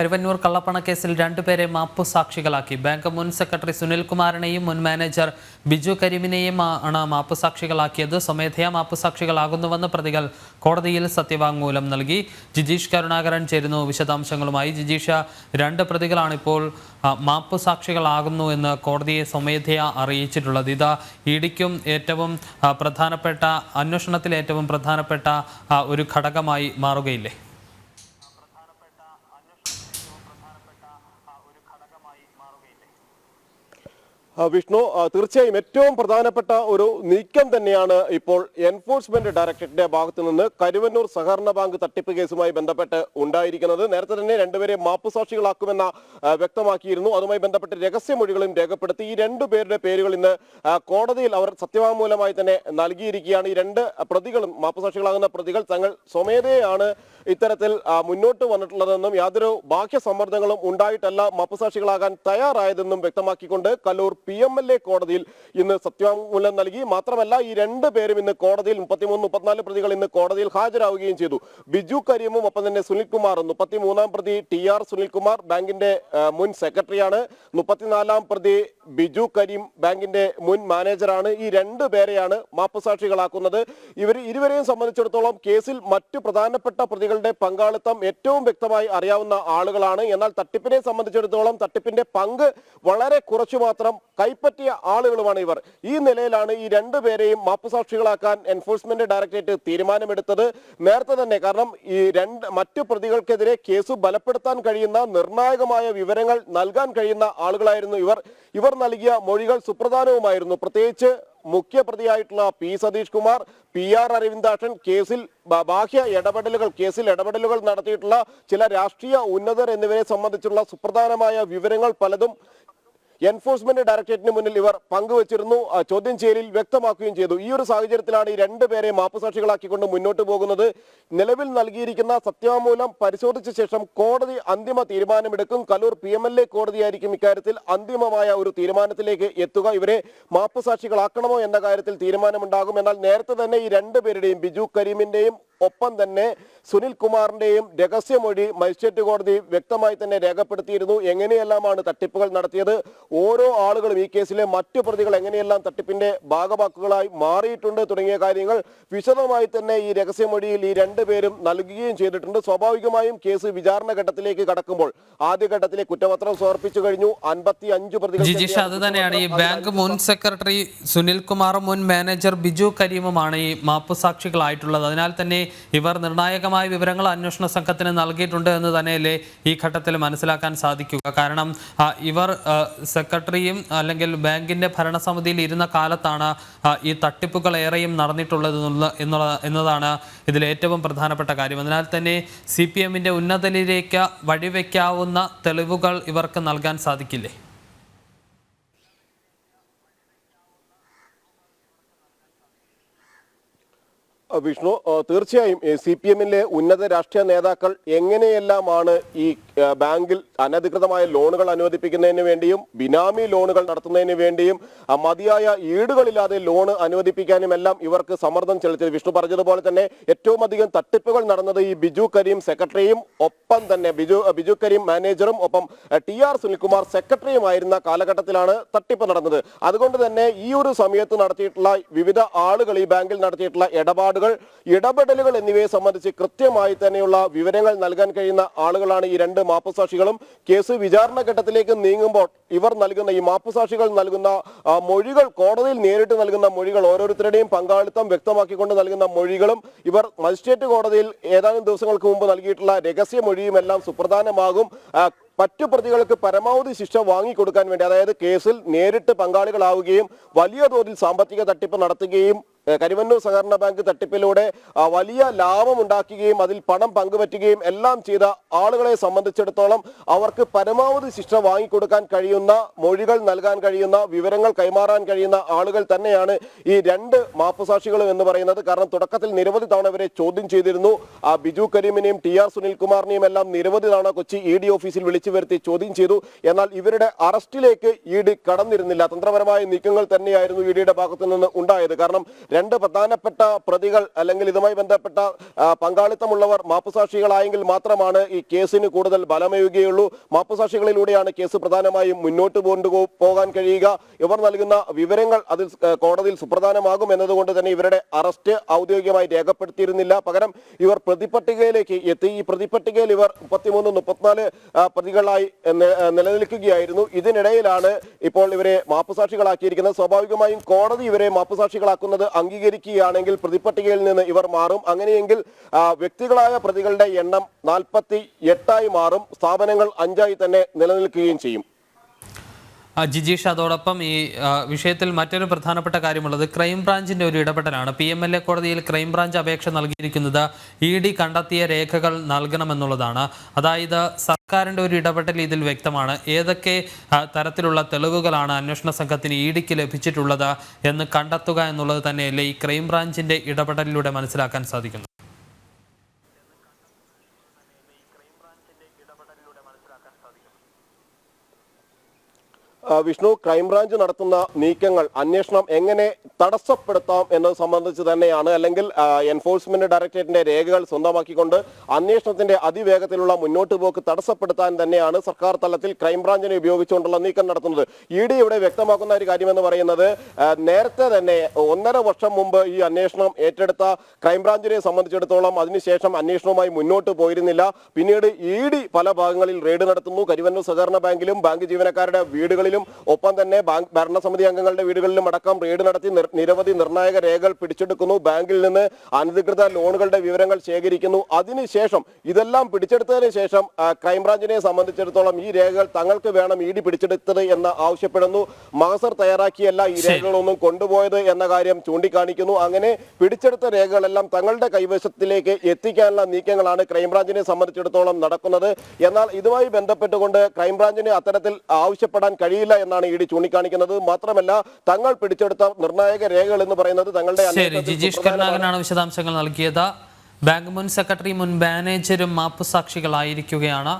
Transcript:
കരുവന്നൂർ കള്ളപ്പണക്കേസിൽ രണ്ടുപേരെ മാപ്പുസാക്ഷികളാക്കി. ബാങ്ക് മുൻ സെക്രട്ടറി സുനിൽകുമാറിനെയും മുൻ മാനേജർ ബിജു കരീമിനെയും ആണ് മാപ്പുസാക്ഷികളാക്കിയത്. സ്വമേധയാ മാപ്പുസാക്ഷികളാകുന്നുവെന്ന് പ്രതികൾ കോടതിയിൽ സത്യവാങ്മൂലം നൽകി. ജിജീഷ് കരുണാകരൻ ചേരുന്നു വിശദാംശങ്ങളുമായി. ജിജീഷ, രണ്ട് പ്രതികളാണ് ഇപ്പോൾ മാപ്പുസാക്ഷികളാകുന്നു എന്ന് കോടതിയെ സ്വമേധയാ അറിയിച്ചിട്ടുള്ളത്. ഇത് ഇഡിക്കും ഏറ്റവും പ്രധാനപ്പെട്ട അന്വേഷണത്തിൽ ഏറ്റവും പ്രധാനപ്പെട്ട ഒരു ഘടകമായി മാറുകയില്ലേ? വിഷ്ണു, തീർച്ചയായും ഏറ്റവും പ്രധാനപ്പെട്ട ഒരു നീക്കം തന്നെയാണ് ഇപ്പോൾ എൻഫോഴ്സ്മെന്റ് ഡയറക്ടറേറ്റിന്റെ ഭാഗത്തു നിന്ന് കരുവന്നൂർ സഹകരണ ബാങ്ക് തട്ടിപ്പ് കേസുമായി ബന്ധപ്പെട്ട് ഉണ്ടായിരിക്കുന്നത്. നേരത്തെ തന്നെ രണ്ടുപേരെ മാപ്പുസാക്ഷികളാക്കുമെന്ന് വ്യക്തമാക്കിയിരുന്നു. അതുമായി ബന്ധപ്പെട്ട് രഹസ്യമൊഴികളും രേഖപ്പെടുത്തി. ഈ രണ്ടുപേരുടെ പേരുകൾ ഇന്ന് കോടതിയിൽ അവർ സത്യവാങ്മൂലമായി തന്നെ നൽകിയിരിക്കുകയാണ്. ഈ രണ്ട് പ്രതികളും മാപ്പുസാക്ഷികളാകുന്ന പ്രതികൾ തങ്ങൾ സ്വമേധയാണ് ഇത്തരത്തിൽ മുന്നോട്ട് വന്നിട്ടുള്ളതെന്നും യാതൊരു ബാഹ്യ സമ്മർദ്ദങ്ങളും ഉണ്ടായിട്ടല്ല മാപ്പുസാക്ഷികളാകാൻ തയ്യാറായതെന്നും വ്യക്തമാക്കിക്കൊണ്ട് കല്ലൂർ PMLA കോടതിയിൽ ഇന്ന് സത്യവാങ്മൂലം നൽകി. മാത്രമല്ല, ഈ രണ്ട് പേരും ഇന്ന് കോടതിയിൽ 33-34 പ്രതികൾ ഇന്ന് കോടതിയിൽ ഹാജരാവുകയും ചെയ്തു. ബിജു കരീമും ഒപ്പം തന്നെ സുനിൽകുമാറും. 33-ാം പ്രതി TR സുനിൽകുമാർ ബാങ്കിന്റെ മുൻ സെക്രട്ടറിയാണ്. 34-ാം പ്രതി ബിജു കരീം ബാങ്കിന്റെ മുൻ മാനേജറാണ്. ഈ രണ്ടു പേരെയാണ് മാപ്പുസാക്ഷികളാക്കുന്നത്. ഇരുവരെയും സംബന്ധിച്ചിടത്തോളം കേസിൽ മറ്റു പ്രധാനപ്പെട്ട പ്രതികളുടെ പങ്കാളിത്തം ഏറ്റവും വ്യക്തമായി അറിയാവുന്ന ആളുകളാണ്. എന്നാൽ തട്ടിപ്പിനെ സംബന്ധിച്ചിടത്തോളം തട്ടിപ്പിന്റെ പങ്ക് വളരെ കുറച്ചു മാത്രം കൈപ്പറ്റിയ ആളുകളുമാണ് ഇവർ. ഈ നിലയിലാണ് ഈ രണ്ടുപേരെയും മാപ്പുസാക്ഷികളാക്കാൻ എൻഫോഴ്സ്മെന്റ് ഡയറക്ടറേറ്റ് തീരുമാനമെടുത്തത്. നേരത്തെ തന്നെ, കാരണം ഈ മറ്റു പ്രതികൾക്കെതിരെ കേസ് ബലപ്പെടുത്താൻ കഴിയുന്ന നിർണായകമായ വിവരങ്ങൾ നൽകാൻ കഴിയുന്ന ആളുകളായിരുന്നു ഇവർ നൽകിയ മൊഴികൾ സുപ്രധാനവുമായിരുന്നു. പ്രത്യേകിച്ച് മുഖ്യപ്രതിയായിട്ടുള്ള P സതീഷ് കുമാർ, PR അരവിന്ദാക്ഷൻ കേസിൽ കേസിൽ ഇടപെടലുകൾ നടത്തിയിട്ടുള്ള ചില രാഷ്ട്രീയ ഉന്നതർ എന്നിവരെ സംബന്ധിച്ചുള്ള സുപ്രധാനമായ വിവരങ്ങൾ പലതും എൻഫോഴ്സ്മെന്റ് ഡയറക്ടറേറ്റിന് മുന്നിൽ ഇവർ പങ്കുവച്ചിരുന്നു. ചോദ്യം ചെയ്യലിൽ വ്യക്തമാക്കുകയും ചെയ്തു. ഈ ഒരു സാഹചര്യത്തിലാണ് ഈ രണ്ടുപേരെ മാപ്പുസാക്ഷികളാക്കിക്കൊണ്ട് മുന്നോട്ട് പോകുന്നത്. നിലവിൽ നൽകിയിരിക്കുന്ന സത്യവാങ്മൂലം പരിശോധിച്ച ശേഷം കോടതി അന്തിമ തീരുമാനമെടുക്കും. കല്ലൂർ PMLA കോടതിയായിരിക്കും ഇക്കാര്യത്തിൽ അന്തിമമായ ഒരു തീരുമാനത്തിലേക്ക് എത്തുക. ഇവരെ മാപ്പുസാക്ഷികളാക്കണമോ എന്ന കാര്യത്തിൽ തീരുമാനമുണ്ടാകും. എന്നാൽ നേരത്തെ തന്നെ ഈ രണ്ടുപേരുടെയും, ബിജു കരീമിന്റെയും ഒപ്പം തന്നെ സുനിൽ കുമാറിന്റെയും രഹസ്യമൊഴി മജിസ്ട്രേറ്റ് കോടതി വ്യക്തമായി തന്നെ രേഖപ്പെടുത്തിയിരുന്നു. എങ്ങനെയെല്ലാമാണ് തട്ടിപ്പുകൾ നടത്തിയത്, ഓരോ ആളുകളും ഈ കേസിലെ മറ്റു പ്രതികൾ എങ്ങനെയെല്ലാം തട്ടിപ്പിന്റെ ഭാഗവാക്കുകളായി മാറിയിട്ടുണ്ട് തുടങ്ങിയ കാര്യങ്ങൾ വിശദമായി തന്നെ ഈ രഹസ്യമൊഴിയിൽ ഈ രണ്ടുപേരും നൽകുകയും ചെയ്തിട്ടുണ്ട്. സ്വാഭാവികമായും കേസ് വിചാരണ ഘട്ടത്തിലേക്ക് കടക്കുമ്പോൾ ആദ്യഘട്ടത്തിലെ കുറ്റപത്രം സമർപ്പിച്ചു കഴിഞ്ഞു. 55 പ്രതികൾ. അത് തന്നെയാണ് ഈ ബാങ്ക് മുൻ സെക്രട്ടറി സുനിൽ കുമാറും മുൻ മാനേജർ ബിജു കരീമുമാണ് ഈ മാപ്പുസാക്ഷികളായിട്ടുള്ളത്. അതിനാൽ തന്നെ ഇവർ നിർണായകമായ വിവരങ്ങൾ അന്വേഷണ സംഘത്തിന് നൽകിയിട്ടുണ്ട് എന്ന് തന്നെയല്ലേ ഈ ഘട്ടത്തിൽ മനസ്സിലാക്കാൻ സാധിക്കുക. കാരണം ഇവർ സെക്രട്ടറിയും അല്ലെങ്കിൽ ബാങ്കിന്റെ ഭരണസമിതിയിൽ ഇരുന്ന കാലത്താണ് ഈ തട്ടിപ്പുകൾ ഏറെയും നടന്നിട്ടുള്ളത് എന്നതാണ് ഇതിൽ ഏറ്റവും പ്രധാനപ്പെട്ട കാര്യം. അതിനാൽ തന്നെ CPMന്റെ ഉന്നതനിലേക്ക് വഴിവെക്കാവുന്ന തെളിവുകൾ ഇവർക്ക് നൽകാൻ സാധിക്കില്ലേ? വിഷ്ണു, തീർച്ചയായും CPMലെ ഉന്നത രാഷ്ട്രീയ നേതാക്കൾ എങ്ങനെയെല്ലാമാണ് ഈ ബാങ്കിൽ അനധികൃതമായ ലോണുകൾ അനുവദിപ്പിക്കുന്നതിന് വേണ്ടിയും ബിനാമി ലോണുകൾ നടത്തുന്നതിന് വേണ്ടിയും മതിയായ ഈടുകളില്ലാതെ ലോൺ അനുവദിപ്പിക്കാനും എല്ലാം ഇവർക്ക് സമ്മർദ്ദം ചെലുത്തിയത്. വിഷ്ണു പറഞ്ഞതുപോലെ തന്നെ ഏറ്റവും അധികം തട്ടിപ്പുകൾ നടന്നത് ഈ ബിജു കരീം സെക്രട്ടറിയും ഒപ്പം തന്നെ ബിജു കരീം മാനേജറും ഒപ്പം TR സുനിൽകുമാർ സെക്രട്ടറിയുമായിരുന്ന കാലഘട്ടത്തിലാണ് തട്ടിപ്പ് നടന്നത്. അതുകൊണ്ട് തന്നെ ഈ ഒരു സമയത്ത് നടത്തിയിട്ടുള്ള വിവിധ ആളുകൾ ഈ ബാങ്കിൽ നടത്തിയിട്ടുള്ള ഇടപെടലുകൾ എന്നിവയെ സംബന്ധിച്ച് കൃത്യമായി തന്നെയുള്ള വിവരങ്ങൾ നൽകാൻ കഴിയുന്ന ആളുകളാണ് ഈ രണ്ട് മാപ്പുസാക്ഷികളും. കേസ് വിചാരണ ഘട്ടത്തിലേക്ക് നീങ്ങുമ്പോൾ ഇവർ നൽകുന്ന ഈ മാപ്പുസാക്ഷികൾ നൽകുന്ന മൊഴികൾ, കോടതിയിൽ നേരിട്ട് നൽകുന്ന മൊഴികൾ, ഓരോരുത്തരുടെയും പങ്കാളിത്തം വ്യക്തമാക്കിക്കൊണ്ട് നൽകുന്ന മൊഴികളും ഇവർ മജിസ്ട്രേറ്റ് കോടതിയിൽ ഏതാനും ദിവസങ്ങൾക്ക് മുമ്പ് നൽകിയിട്ടുള്ള രഹസ്യമൊഴിയും എല്ലാം സുപ്രധാനമാകും. മറ്റു പ്രതികൾക്ക് പരമാവധി ശിക്ഷ വാങ്ങിക്കൊടുക്കാൻ വേണ്ടി, അതായത് കേസിൽ നേരിട്ട് പങ്കാളികളാവുകയും വലിയ തോതിൽ സാമ്പത്തിക തട്ടിപ്പ് നടത്തുകയും കരുവന്നൂർ സഹകരണ ബാങ്ക് തട്ടിപ്പിലൂടെ വലിയ ലാഭം ഉണ്ടാക്കുകയും അതിൽ പണം പങ്കുപറ്റുകയും എല്ലാം ചെയ്ത ആളുകളെ സംബന്ധിച്ചിടത്തോളം അവർക്ക് പരമാവധി ശിക്ഷ വാങ്ങിക്കൊടുക്കാൻ കഴിയുന്ന, മൊഴികൾ നൽകാൻ കഴിയുന്ന, വിവരങ്ങൾ കൈമാറാൻ കഴിയുന്ന ആളുകൾ തന്നെയാണ് ഈ രണ്ട് മാപ്പുസാക്ഷികളും എന്ന് പറയുന്നത്. കാരണം തുടക്കത്തിൽ നിരവധി തവണ ഇവരെ ചോദ്യം ചെയ്തിരുന്നു. ബിജു കരീമിനെയും TR സുനിൽകുമാറിനെയും എല്ലാം നിരവധി തവണ കൊച്ചി ED ഓഫീസിൽ വിളിച്ചു വരുത്തി ചോദ്യം ചെയ്തു. എന്നാൽ ഇവരുടെ അറസ്റ്റിലേക്ക് ED കടന്നിരുന്നില്ല. തന്ത്രപരമായ നീക്കങ്ങൾ തന്നെയായിരുന്നു EDയുടെ ഭാഗത്തു നിന്ന് ഉണ്ടായത്. കാരണം രണ്ട് പ്രധാനപ്പെട്ട പ്രതികൾ അല്ലെങ്കിൽ ഇതുമായി ബന്ധപ്പെട്ട പങ്കാളിത്തമുള്ളവർ മാപ്പുസാക്ഷികളായെങ്കിൽ മാത്രമാണ് ഈ കേസിന് കൂടുതൽ ബലമേകുകയുള്ളൂ. മാപ്പുസാക്ഷികളിലൂടെയാണ് കേസ് പ്രധാനമായും മുന്നോട്ട് പോകാൻ കഴിയുക. ഇവർ നൽകുന്ന വിവരങ്ങൾ അതിൽ കോടതിയിൽ സുപ്രധാനമാകും എന്നതുകൊണ്ട് തന്നെ ഇവരുടെ അറസ്റ്റ് ഔദ്യോഗികമായി രേഖപ്പെടുത്തിയിരുന്നില്ല. പകരം ഇവർ പ്രതിപട്ടികയിലേക്ക് എത്തി. ഈ പ്രതിപട്ടികയിൽ ഇവർ 33-34 പ്രതികളായി നിലനിൽക്കുകയായിരുന്നു. ഇതിനിടയിലാണ് ഇപ്പോൾ ഇവരെ മാപ്പുസാക്ഷികളാക്കിയിരിക്കുന്നത്. സ്വാഭാവികമായും കോടതി ഇവരെ മാപ്പുസാക്ഷികളാക്കുന്നത് അംഗീകരിക്കുകയാണെങ്കിൽ പ്രതിപട്ടികയിൽ നിന്ന് ഇവർ മാറും. അങ്ങനെയെങ്കിൽ വ്യക്തികളായ പ്രതികളുടെ എണ്ണം 48 മാറും. സ്ഥാപനങ്ങൾ 5 തന്നെ നിലനിൽക്കുകയും ചെയ്യും. ജിജീഷ്, അതോടൊപ്പം ഈ വിഷയത്തിൽ മറ്റൊരു പ്രധാനപ്പെട്ട കാര്യമുള്ളത് ക്രൈംബ്രാഞ്ചിന്റെ ഒരു ഇടപെടലാണ്. PMLA കോടതിയിൽ ക്രൈംബ്രാഞ്ച് അപേക്ഷ നൽകിയിരിക്കുന്നത് ED കണ്ടെത്തിയ രേഖകൾ നൽകണമെന്നുള്ളതാണ്. അതായത് സർക്കാരിന്റെ ഒരു ഇടപെടൽ ഇതിൽ വ്യക്തമാണ്. ഏതൊക്കെ തരത്തിലുള്ള തെളിവുകളാണ് അന്വേഷണ സംഘത്തിന് EDക്ക് ലഭിച്ചിട്ടുള്ളത് എന്ന് കണ്ടെത്തുക എന്നുള്ളത് തന്നെയല്ലേ ഈ ക്രൈംബ്രാഞ്ചിന്റെ ഇടപെടലിലൂടെ മനസ്സിലാക്കാൻ സാധിക്കുന്നത്? വിഷ്ണു, ക്രൈംബ്രാഞ്ച് നടത്തുന്ന നീക്കങ്ങൾ അന്വേഷണം എങ്ങനെ തടസ്സപ്പെടുത്താം എന്നത് സംബന്ധിച്ച് തന്നെയാണ്. അല്ലെങ്കിൽ എൻഫോഴ്സ്മെന്റ് ഡയറക്ടറേറ്റിന്റെ രേഖകൾ സ്വന്തമാക്കിക്കൊണ്ട് അന്വേഷണത്തിന്റെ അതിവേഗത്തിലുള്ള മുന്നോട്ട് പോക്ക് തടസ്സപ്പെടുത്താൻ തന്നെയാണ് സർക്കാർ തലത്തിൽ ക്രൈംബ്രാഞ്ചിനെ ഉപയോഗിച്ചുകൊണ്ടുള്ള നീക്കം നടത്തുന്നത്. ED ഇവിടെ വ്യക്തമാക്കുന്ന ഒരു കാര്യമെന്ന് പറയുന്നത് നേരത്തെ തന്നെ 1.5 വർഷം മുമ്പ് ഈ അന്വേഷണം ഏറ്റെടുത്ത ക്രൈംബ്രാഞ്ചിനെ സംബന്ധിച്ചിടത്തോളം അതിനുശേഷം അന്വേഷണവുമായി മുന്നോട്ട് പോയിരുന്നില്ല. പിന്നീട് ED പല ഭാഗങ്ങളിൽ റെയ്ഡ് നടത്തുന്നു. കരുവന്നൂർ സഹകരണ ബാങ്കിലും ബാങ്ക് ജീവനക്കാരുടെ വീടുകളിലും ഒപ്പം തന്നെ ബാങ്ക് ഭരണസമിതി അംഗങ്ങളുടെ വീടുകളിലും അടക്കം റെയ്ഡ് നടത്തി നിരവധി നിർണായക രേഖകൾ പിടിച്ചെടുക്കുന്നു. ബാങ്കിൽ നിന്ന് അനധികൃത ലോണുകളുടെ വിവരങ്ങൾ ശേഖരിക്കുന്നു. അതിനുശേഷം ഇതെല്ലാം പിടിച്ചെടുത്തതിന് ശേഷം ക്രൈംബ്രാഞ്ചിനെ സംബന്ധിച്ചിടത്തോളം ഈ രേഖകൾ തങ്ങൾക്ക് വേണം ED പിടിച്ചെടുത്തത് എന്ന് ആവശ്യപ്പെടുന്നു. മഹസർ തയ്യാറാക്കിയല്ല ഈ രേഖകളൊന്നും കൊണ്ടുപോയത് എന്ന കാര്യം ചൂണ്ടിക്കാണിക്കുന്നു. അങ്ങനെ പിടിച്ചെടുത്ത രേഖകളെല്ലാം തങ്ങളുടെ കൈവശത്തിലേക്ക് എത്തിക്കാനുള്ള നീക്കങ്ങളാണ് ക്രൈംബ്രാഞ്ചിനെ സംബന്ധിച്ചിടത്തോളം നടക്കുന്നത്. എന്നാൽ ഇതുമായി ബന്ധപ്പെട്ടുകൊണ്ട് ക്രൈംബ്രാഞ്ചിന് അത്തരത്തിൽ ആവശ്യപ്പെടാൻ കഴിയില്ല എന്നാണ് ED ചൂണ്ടിക്കാണിക്കുന്നത്. മാത്രമല്ല തങ്ങൾ പിടിച്ചെടുത്ത നിർണായക രേഖകൾ എന്ന് പറയുന്നത് തങ്ങളുടെ ജിജീഷ് കരുണാകരനാണ് വിശദാംശങ്ങൾ നൽകിയത്. ബാങ്ക് മുൻ സെക്രട്ടറി മുൻ മാനേജരും മാപ്പുസാക്ഷികളായിരിക്കുകയാണ്.